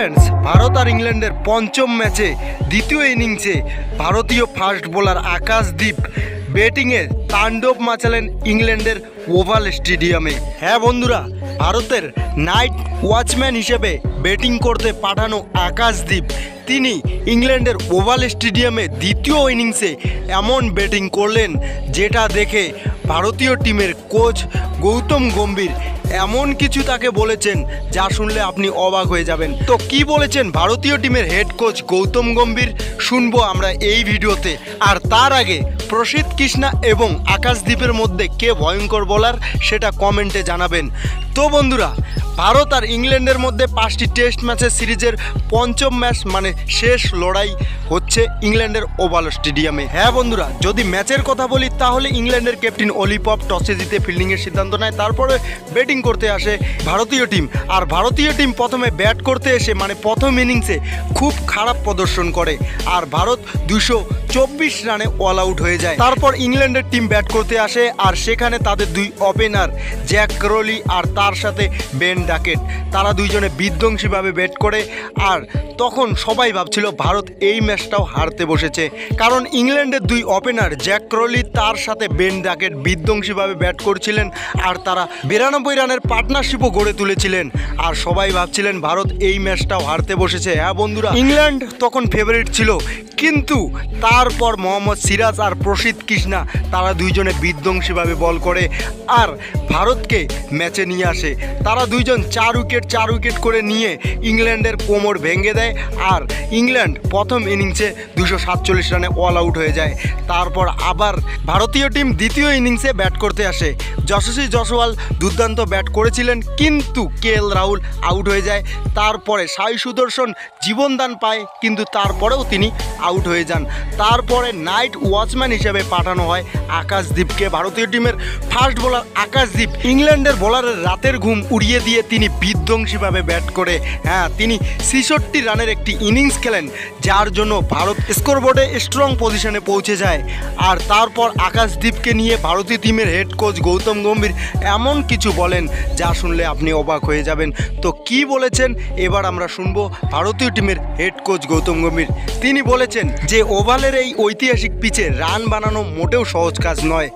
Friends, Bharat আর ইংল্যান্ডের পঞ্চম ম্যাচে দ্বিতীয় ইনিংসে ভারতীয় ফাস্ট বোলার আকাশদীপ ব্যাটিংয়ে তাণ্ডব মাচালেন ইংল্যান্ডের ওভাল স্টেডিয়ামে। হ্যাঁ বন্ধুরা, ভারতের নাইট ওয়াচম্যান হিসেবে ব্যাটিং করতে পাঠানো আকাশদীপ তিনি ইংল্যান্ডের ওভাল স্টেডিয়ামে দ্বিতীয় ইনিংসে এমন ব্যাটিং করলেন যেটা দেখে ভারতীয় টিমের কোচ গৌতম গম্ভীর এমন কিছু তাকে বলেছেন যা শুনলে আপনি অবাক হয়ে যাবেন। তো কি বলেছেন ভারতীয় টিমের হেড কোচ গৌতম গম্ভীর শুনবো আমরা এই ভিডিওতে। আর তার আগে প্রসিদ্ধ কৃষ্ণা এবং আকাশদীপের মধ্যে কে ভয়ঙ্কর বোলার সেটা কমেন্টে জানাবেন। তো বন্ধুরা, ভারত আর ইংল্যান্ডের মধ্যে 5টি টেস্ট ম্যাচের সিরিজের পঞ্চম ম্যাচ মানে শেষ লড়াই হচ্ছে ইংল্যান্ডের ওভাল স্টেডিয়ামে। হ্যাঁ বন্ধুরা, যদি ম্যাচের কথা বলি তাহলে ইংল্যান্ডের ক্যাপ্টেন অলি পপ টসে জিতে ফিল্ডিংয়ের সিদ্ধান্ত নেয়, তারপরে ব্যাটিং করতে আসে ভারতীয় টিম। আর ভারতীয় টিম প্রথমে ব্যাট করতে এসে মানে প্রথম ইনিংসে খুব খারাপ প্রদর্শন করে আর ভারত 224 রানে অল আউট হয়ে যায়। তারপর ইংল্যান্ডের টিম ব্যাট করতে আসে আর সেখানে তাদের দুই ওপেনার জ্যাক ক্রলি আর তার সাথে বেন ডাকেট তারা দুইজনে বিধ্বংসীভাবে ব্যাট করে। আর তখন সবাই ভাবছিল ভারত এই ম্যাচটাও হারতে বসেছে, কারণ ইংল্যান্ডের দুই ওপেনার জ্যাক ক্রলি তার সাথে বেন ডাকেট বিধ্বংসীভাবে ব্যাট করছিলেন আর তারা 92 রানের পার্টনারশিপও গড়ে তুলেছিলেন। আর সবাই ভাবছিলেন ভারত এই ম্যাচটাও হারতে বসেছে। হ্যাঁ বন্ধুরা, ইংল্যান্ড তখন ফেভারিট ছিল, কিন্তু তারপর মোহাম্মদ সিরাজ আর প্রসিদ্ধ কৃষ্ণা তারা দুইজনে বিধ্বংসীভাবে বল করে আর ভারতকে ম্যাচে নিয়ে আসে। তারা দুইজন 4 উইকেট করে নিয়ে ইংল্যান্ডের কোমর ভেঙে দেয় আর ইংল্যান্ড প্রথম ইনিংসে 247 রানে অল আউট হয়ে যায়। তারপর আবার ভারতীয় টিম দ্বিতীয় ইনিংসে ব্যাট করতে আসে। যশস্বী জয়সওয়াল দুর্দান্ত ব্যাট করেছিলেন, কিন্তু কেএল রাহুল আউট হয়ে যায়। তারপরে সাই সুদর্শন জীবনদান পায়, কিন্তু তারপরেও তিনি আউট হয়ে যান। তারপরে নাইট ওয়াচম্যান হিসেবে পাঠানো হয় আকাশদীপকে। ভারতীয় টিমের ফাস্ট বোলার আকাশদীপ ইংল্যান্ডের বোলারের রাতের ঘুম উড়িয়ে দিয়ে তিনি বিধ্বংসীভাবে ব্যাট করে তিনি 66 রানের একটি ইনিংস খেলেন, যার জন্য ভারত স্কোরবোর্ডে স্ট্রং পজিশনে পৌঁছে যায়। আর তারপর আকাশদীপকে নিয়ে ভারতীয় টিমের হেড কোচ গৌতম গম্ভীর এমন কিছু বলেন যা শুনলে আপনি অবাক হয়ে যাবেন। তো কি বলেছেন এবার আমরা শুনবো ভারতীয় টিমের হেড কোচ গৌতম গম্ভীর। তিনি বলেছেন যে ওভালের এই ঐতিহাসিক পিচে রান বানানো মোটেও সহজ কাজ নয়,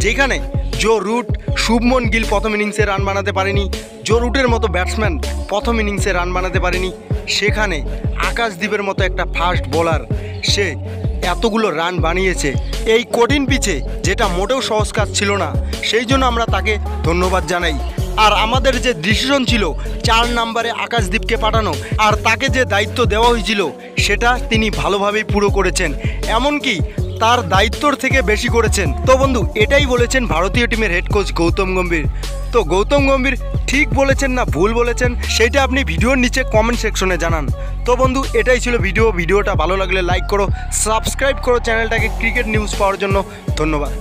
যেখানে জো রুট, শুভমন গিল প্রথম ইনিংসে রান বানাতে পারেনি, জো রুটের মতো ব্যাটসম্যান প্রথম ইনিংসে রান বানাতে পারেনি, সেখানে আকাশদীপের মতো একটা ফাস্ট বোলার সে এতগুলো রান বানিয়েছে এই কঠিন পিচে, যেটা মোটেও সহজ কাজ ছিল না। সেই জন্য আমরা তাকে ধন্যবাদ জানাই। আর আমাদের যে ডিসিশন ছিল 4 নম্বরে আকাশদীপকে পাঠানো আর তাকে যে দায়িত্ব দেওয়া হয়েছিল সেটা তিনি ভালোভাবেই পুরো করেছেন, এমনকি তার দায়িত্বর থেকে বেশি করেছেন। তো বন্ধু, এটাই বলেছেন ভারতীয় টিমের হেড কোচ গৌতম গম্ভীর। তো গৌতম গম্ভীর ঠিক বলেছেন না ভুল বলেছেন সেটা আপনি ভিডিওর নিচে কমেন্ট সেকশনে জানান। তো বন্ধু, এটাই ছিল ভিডিওটা ভালো লাগলে লাইক করো, সাবস্ক্রাইব করো চ্যানেলটাকে ক্রিকেট নিউজ পাওয়ার জন্য। ধন্যবাদ।